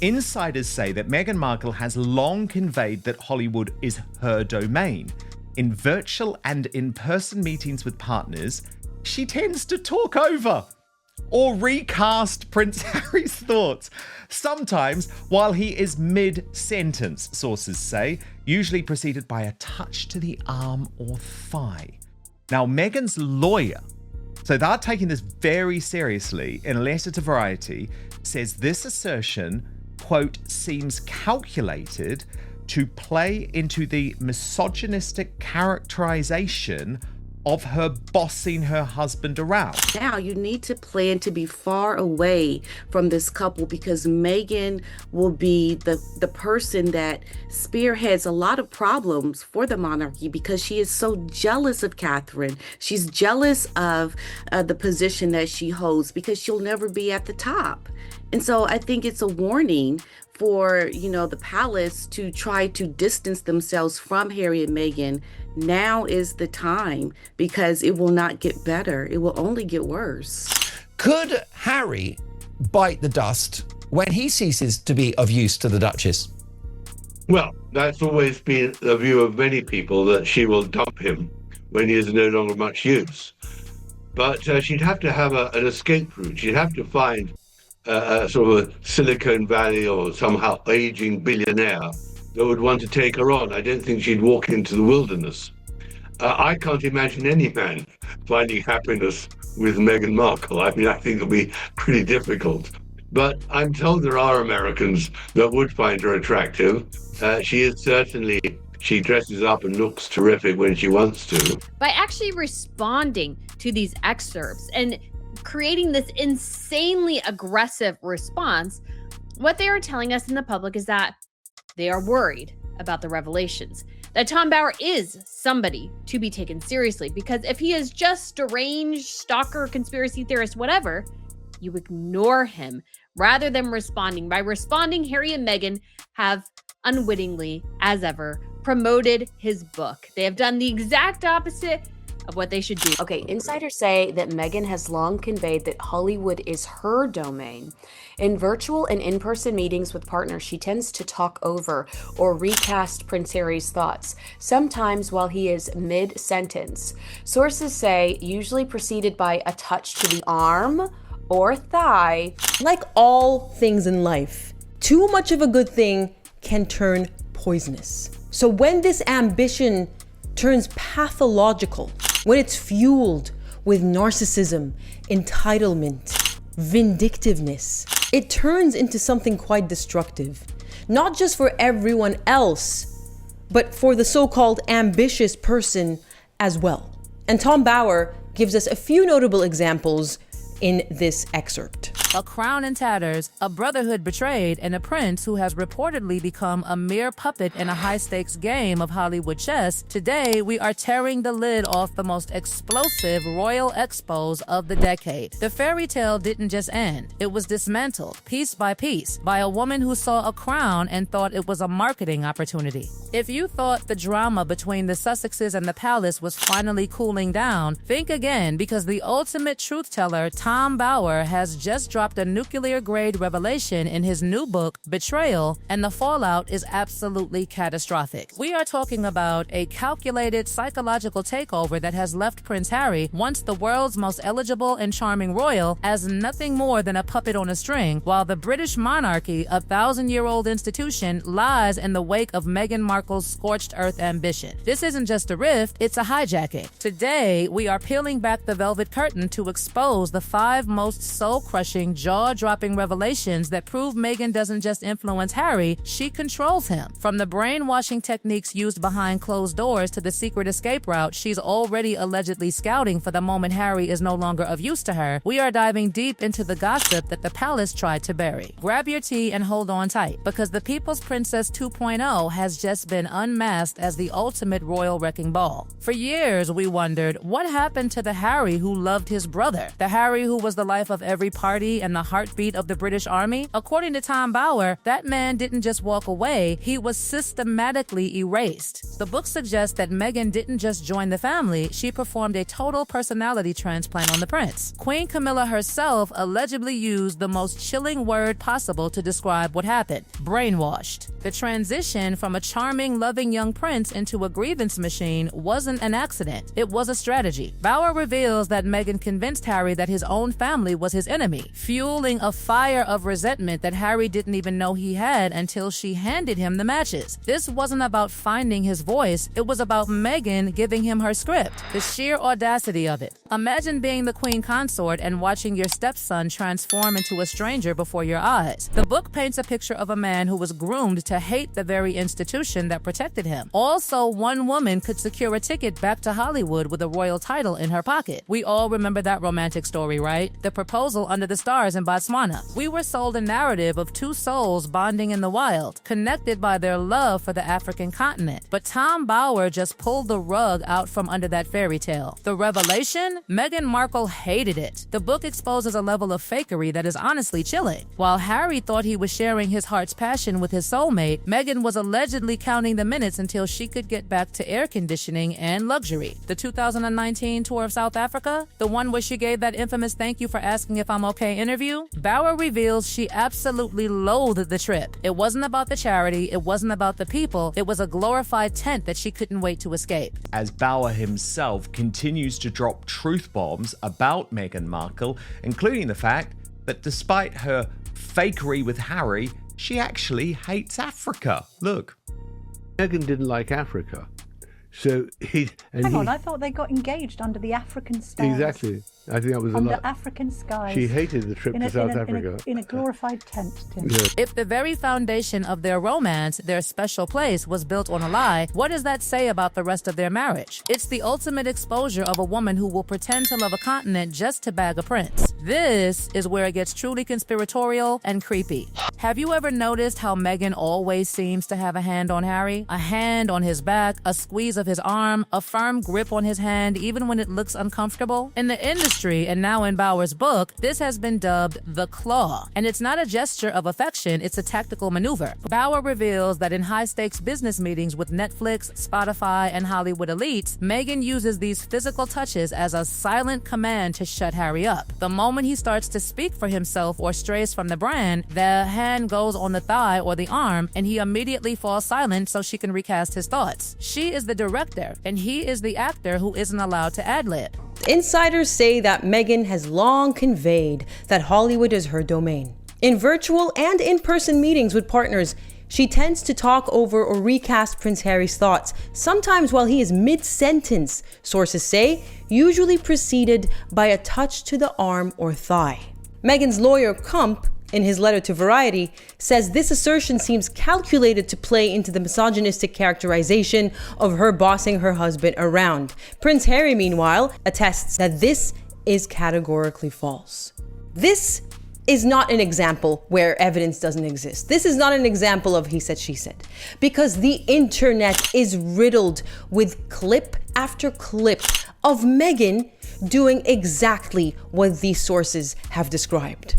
Insiders say that Meghan Markle has long conveyed that Hollywood is her domain. In virtual and in-person meetings with partners, she tends to talk over or recast Prince Harry's thoughts, sometimes while he is mid-sentence, sources say, usually preceded by a touch to the arm or thigh. Now, Meghan's lawyer, so they're taking this very seriously, in a letter to Variety, says this assertion, quote, seems calculated to play into the misogynistic characterization of her bossing her husband around. Now you need to plan to be far away from this couple, because Meghan will be the person that spearheads a lot of problems for the monarchy, because she is so jealous of Catherine. She's jealous of the position that she holds, because she'll never be at the top. And so I think it's a warning for, the palace to try to distance themselves from Harry and Meghan. Now is the time, because it will not get better. It will only get worse. Could Harry bite the dust when he ceases to be of use to the Duchess? Well, that's always been the view of many people, that she will dump him when he is no longer much use. But she'd have to have an escape route. She'd have to find a sort of a Silicon Valley or somehow aging billionaire that would want to take her on. I don't think she'd walk into the wilderness. I can't imagine any man finding happiness with Meghan Markle. I mean, I think it'll be pretty difficult. But I'm told there are Americans that would find her attractive. She dresses up and looks terrific when she wants to. By actually responding to these excerpts and creating this insanely aggressive response, what they are telling us in the public is that they are worried about the revelations, that Tom Bower is somebody to be taken seriously, because if he is just deranged, stalker, conspiracy theorist, whatever, you ignore him rather than responding. By responding, Harry and Meghan have unwittingly, as ever, promoted his book. They have done the exact opposite of what they should do. Okay, insiders say that Meghan has long conveyed that Hollywood is her domain. In virtual and in-person meetings with partners, she tends to talk over or recast Prince Harry's thoughts, sometimes while he is mid-sentence. Sources say usually preceded by a touch to the arm or thigh. Like all things in life, too much of a good thing can turn poisonous. So when this ambition turns pathological, when it's fueled with narcissism, entitlement, vindictiveness, it turns into something quite destructive, not just for everyone else, but for the so-called ambitious person as well. And Tom Bower gives us a few notable examples in this excerpt. A crown in tatters, a brotherhood betrayed, and a prince who has reportedly become a mere puppet in a high-stakes game of Hollywood chess. Today, we are tearing the lid off the most explosive royal expos of the decade. The fairy tale didn't just end. It was dismantled, piece by piece, by a woman who saw a crown and thought it was a marketing opportunity. If you thought the drama between the Sussexes and the palace was finally cooling down, think again, because the ultimate truth teller, Tom Bower, has just dropped a nuclear-grade revelation in his new book, Betrayal, and the fallout is absolutely catastrophic. We are talking about a calculated psychological takeover that has left Prince Harry, once the world's most eligible and charming royal, as nothing more than a puppet on a string, while the British monarchy, a 1,000-year-old institution, lies in the wake of Meghan Markle's scorched earth ambition. This isn't just a rift, it's a hijacking. Today, we are peeling back the velvet curtain to expose the 5 most soul-crushing, jaw-dropping revelations that prove Meghan doesn't just influence Harry, she controls him. From the brainwashing techniques used behind closed doors to the secret escape route she's already allegedly scouting for the moment Harry is no longer of use to her, we are diving deep into the gossip that the palace tried to bury. Grab your tea and hold on tight, because the People's Princess 2.0 has just been unmasked as the ultimate royal wrecking ball. For years, we wondered, what happened to the Harry who loved his brother? The Harry who was the life of every party loyalty and the heartbeat of the British Army? According to Tom Bower, that man didn't just walk away, he was systematically erased. The book suggests that Meghan didn't just join the family, she performed a total personality transplant on the prince. Queen Camilla herself allegedly used the most chilling word possible to describe what happened: brainwashed. The transition from a charming, loving young prince into a grievance machine wasn't an accident, it was a strategy. Bower reveals that Meghan convinced Harry that his own family was his enemy, fueling a fire of resentment that Harry didn't even know he had until she handed him the matches. This wasn't about finding his voice, it was about Meghan giving him her script. The sheer audacity of it. Imagine being the queen consort and watching your stepson transform into a stranger before your eyes. The book paints a picture of a man who was groomed to hate the very institution that protected him. Also, one woman could secure a ticket back to Hollywood with a royal title in her pocket. We all remember that romantic story, right? The proposal under the stars in Botswana. We were sold a narrative of two souls bonding in the wild, connected by their love for the African continent. But Tom Bower just pulled the rug out from under that fairy tale. The revelation? Meghan Markle hated it. The book exposes a level of fakery that is honestly chilling. While Harry thought he was sharing his heart's passion with his soulmate, Meghan was allegedly counting the minutes until she could get back to air conditioning and luxury. The 2019 tour of South Africa, the one where she gave that infamous "thank you for asking if I'm okay" interview, Bower reveals she absolutely loathed the trip. It wasn't about the charity, it wasn't about the people, it was a glorified tent that she couldn't wait to escape. As Bower himself continues to drop truth bombs about Meghan Markle, including the fact that despite her fakery with Harry, she actually hates Africa. Look. Meghan didn't like Africa. So Hang on, I thought they got engaged under the African stars. Exactly. I think that was a under lot. African skies. She hated the trip to South Africa. In a glorified tent, Tim. Yeah. If the very foundation of their romance, their special place, was built on a lie, what does that say about the rest of their marriage? It's the ultimate exposure of a woman who will pretend to love a continent just to bag a prince. This is where it gets truly conspiratorial and creepy. Have you ever noticed how Meghan always seems to have a hand on Harry? A hand on his back, a squeeze of his arm, a firm grip on his hand, even when it looks uncomfortable? In the industry, and now in Bower's book, this has been dubbed the claw. And it's not a gesture of affection, it's a tactical maneuver. Bower reveals that in high-stakes business meetings with Netflix, Spotify, and Hollywood elites, Meghan uses these physical touches as a silent command to shut Harry up. The moment he starts to speak for himself or strays from the brand, the hand goes on the thigh or the arm, and he immediately falls silent so she can recast his thoughts. She is the director, and he is the actor who isn't allowed to ad-lib. Insiders say that Meghan has long conveyed that Hollywood is her domain. In virtual and in-person meetings with partners, she tends to talk over or recast Prince Harry's thoughts, sometimes while he is mid-sentence, sources say, usually preceded by a touch to the arm or thigh. Meghan's lawyer, Kump, in his letter to Variety, says this assertion seems calculated to play into the misogynistic characterization of her bossing her husband around. Prince Harry, meanwhile, attests that this is categorically false. This is not an example where evidence doesn't exist. This is not an example of he said, she said, because the internet is riddled with clip after clip of Meghan doing exactly what these sources have described.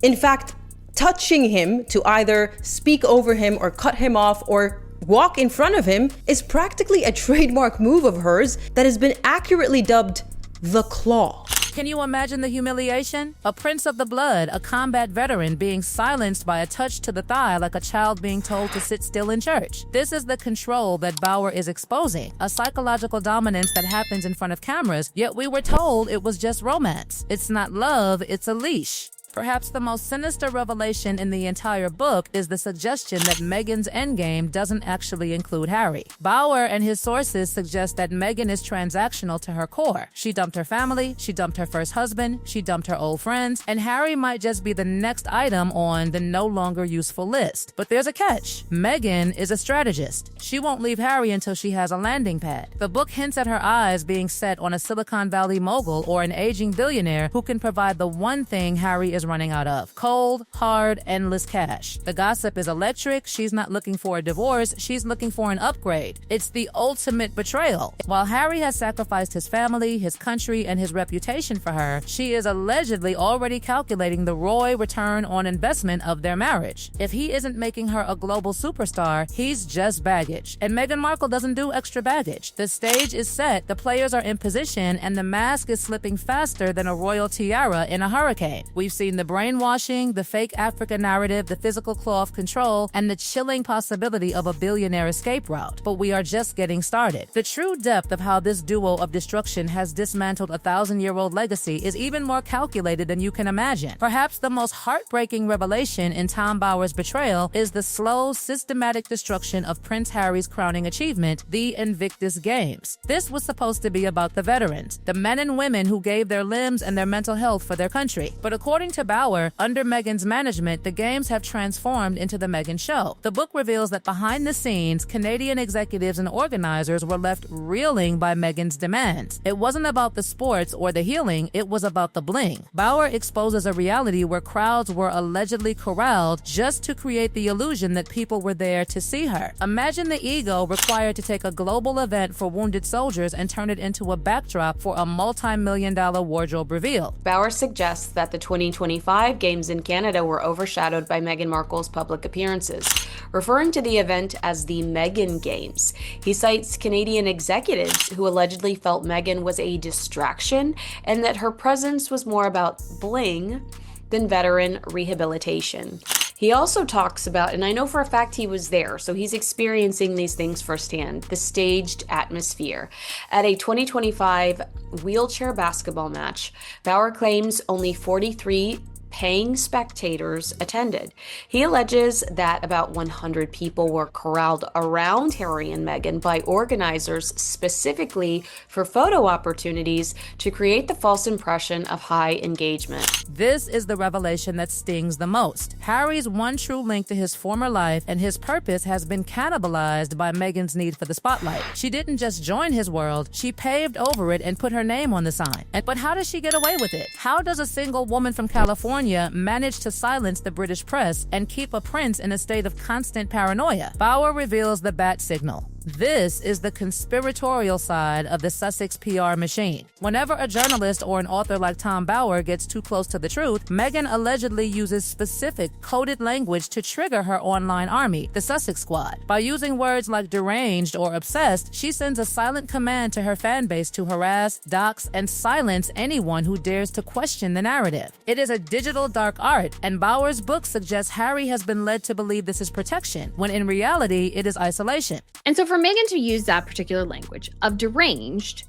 In fact, touching him to either speak over him or cut him off or walk in front of him is practically a trademark move of hers that has been accurately dubbed the claw. Can you imagine the humiliation? A prince of the blood, a combat veteran being silenced by a touch to the thigh like a child being told to sit still in church. This is the control that Bower is exposing, a psychological dominance that happens in front of cameras, yet we were told it was just romance. It's not love, it's a leash. Perhaps the most sinister revelation in the entire book is the suggestion that Meghan's endgame doesn't actually include Harry. Bower and his sources suggest that Meghan is transactional to her core. She dumped her family, she dumped her first husband, she dumped her old friends, and Harry might just be the next item on the no longer useful list. But there's a catch. Meghan is a strategist. She won't leave Harry until she has a landing pad. The book hints at her eyes being set on a Silicon Valley mogul or an aging billionaire who can provide the one thing Harry is is running out of. Cold, hard, endless cash. The gossip is electric. She's not looking for a divorce. She's looking for an upgrade. It's the ultimate betrayal. While Harry has sacrificed his family, his country, and his reputation for her, she is allegedly already calculating the ROI return on investment of their marriage. If he isn't making her a global superstar, he's just baggage. And Meghan Markle doesn't do extra baggage. The stage is set, the players are in position, and the mask is slipping faster than a royal tiara in a hurricane. We've seen the brainwashing, the fake Africa narrative, the physical cloth control, and the chilling possibility of a billionaire escape route. But we are just getting started. The true depth of how this duo of destruction has dismantled a 1,000-year-old legacy is even more calculated than you can imagine. Perhaps the most heartbreaking revelation in Tom Bower's Betrayal is the slow, systematic destruction of Prince Harry's crowning achievement, the Invictus Games. This was supposed to be about the veterans, the men and women who gave their limbs and their mental health for their country. But according to Bower, under Meghan's management, the games have transformed into the Meghan show. The book reveals that behind the scenes, Canadian executives and organizers were left reeling by Meghan's demands. It wasn't about the sports or the healing, it was about the bling. Bower exposes a reality where crowds were allegedly corralled just to create the illusion that people were there to see her. Imagine the ego required to take a global event for wounded soldiers and turn it into a backdrop for a multi-million-dollar wardrobe reveal. Bower suggests that the 2025 Games in Canada were overshadowed by Meghan Markle's public appearances, referring to the event as the Meghan Games. He cites Canadian executives who allegedly felt Meghan was a distraction and that her presence was more about bling than veteran rehabilitation. He also talks about, and I know for a fact he was there, so he's experiencing these things firsthand, the staged atmosphere. At a 2025 wheelchair basketball match, Bower claims only 43 paying spectators attended. He alleges that about 100 people were corralled around Harry and Meghan by organizers specifically for photo opportunities to create the false impression of high engagement. This is the revelation that stings the most. Harry's one true link to his former life and his purpose has been cannibalized by Meghan's need for the spotlight. She didn't just join his world, she paved over it and put her name on the sign. But how does she get away with it? How does a single woman from California managed to silence the British press and keep a prince in a state of constant paranoia? Bower reveals the bat signal. This is the conspiratorial side of the Sussex PR machine. Whenever a journalist or an author like Tom Bower gets too close to the truth, Meghan allegedly uses specific coded language to trigger her online army, the Sussex Squad. By using words like deranged or obsessed, she sends a silent command to her fan base to harass, dox, and silence anyone who dares to question the narrative. It is a digital dark art, and Bower's book suggests Harry has been led to believe this is protection, when in reality, it is isolation. And so for Meghan to use that particular language of deranged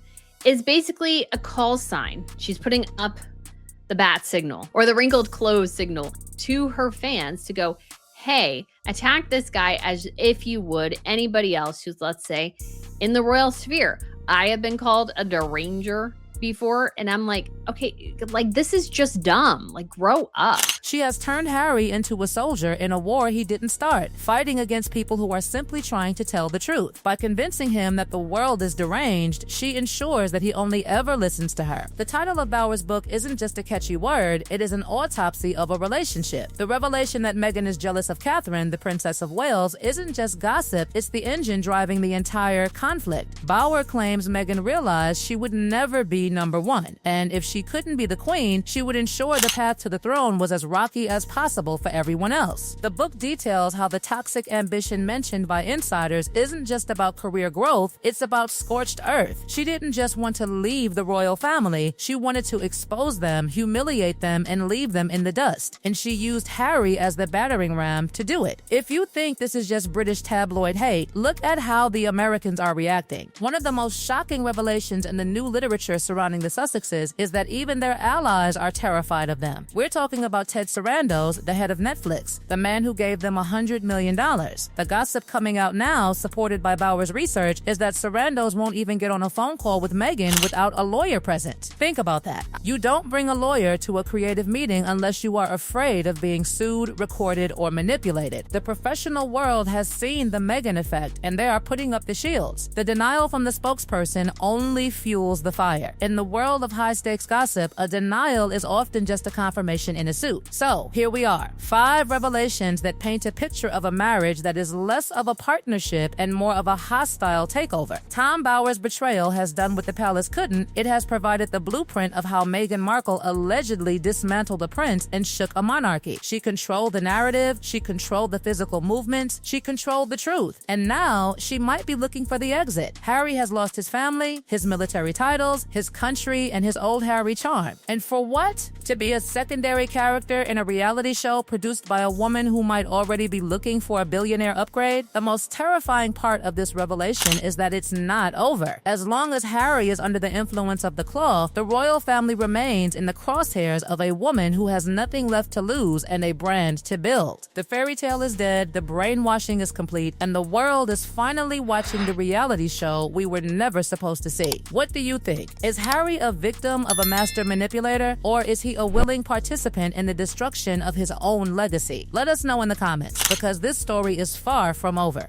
is basically a call sign. She's putting up the bat signal or the wrinkled clothes signal to her fans to go, hey, attack this guy as if you would anybody else who's, let's say, in the royal sphere. I have been called a deranger before, and I'm like, okay, like this is just dumb. Like, grow up. She has turned Harry into a soldier in a war he didn't start, fighting against people who are simply trying to tell the truth. By convincing him that the world is deranged, she ensures that he only ever listens to her. The title of Bower's book isn't just a catchy word, it is an autopsy of a relationship. The revelation that Meghan is jealous of Catherine, the Princess of Wales, isn't just gossip, it's the engine driving the entire conflict. Bower claims Meghan realized she would never be number one, and if she couldn't be the queen, she would ensure the path to the throne was as rocky as possible for everyone else. The book details how the toxic ambition mentioned by insiders isn't just about career growth, it's about scorched earth. She didn't just want to leave the royal family, she wanted to expose them, humiliate them, and leave them in the dust. And she used Harry as the battering ram to do it. If you think this is just British tabloid hate, look at how the Americans are reacting. One of the most shocking revelations in the new literature surrounding the Sussexes is that even their allies are terrified of them. We're talking about Ted Sarandos, the head of Netflix, the man who gave them $100 million. The gossip coming out now, supported by Bauer's research, is that Sarandos won't even get on a phone call with Meghan without a lawyer present. Think about that. You don't bring a lawyer to a creative meeting unless you are afraid of being sued, recorded, or manipulated. The professional world has seen the Meghan effect, and they are putting up the shields. The denial from the spokesperson only fuels the fire. In the world of high-stakes gossip, a denial is often just a confirmation in a suit. So, here we are. 5 revelations that paint a picture of a marriage that is less of a partnership and more of a hostile takeover. Tom Bauer's Betrayal has done what the palace couldn't. It has provided the blueprint of how Meghan Markle allegedly dismantled a prince and shook a monarchy. She controlled the narrative, she controlled the physical movements, she controlled the truth. And now, she might be looking for the exit. Harry has lost his family, his military titles, his country, and his old Harry charm. And for what? To be a secondary character in a reality show produced by a woman who might already be looking for a billionaire upgrade? The most terrifying part of this revelation is that it's not over. As long as Harry is under the influence of the claw, the royal family remains in the crosshairs of a woman who has nothing left to lose and a brand to build. The fairy tale is dead, the brainwashing is complete, and the world is finally watching the reality show we were never supposed to see. What do you think? Is Harry a victim of a master manipulator, or is he a willing participant in the destruction of his own legacy? Let us know in the comments, because this story is far from over.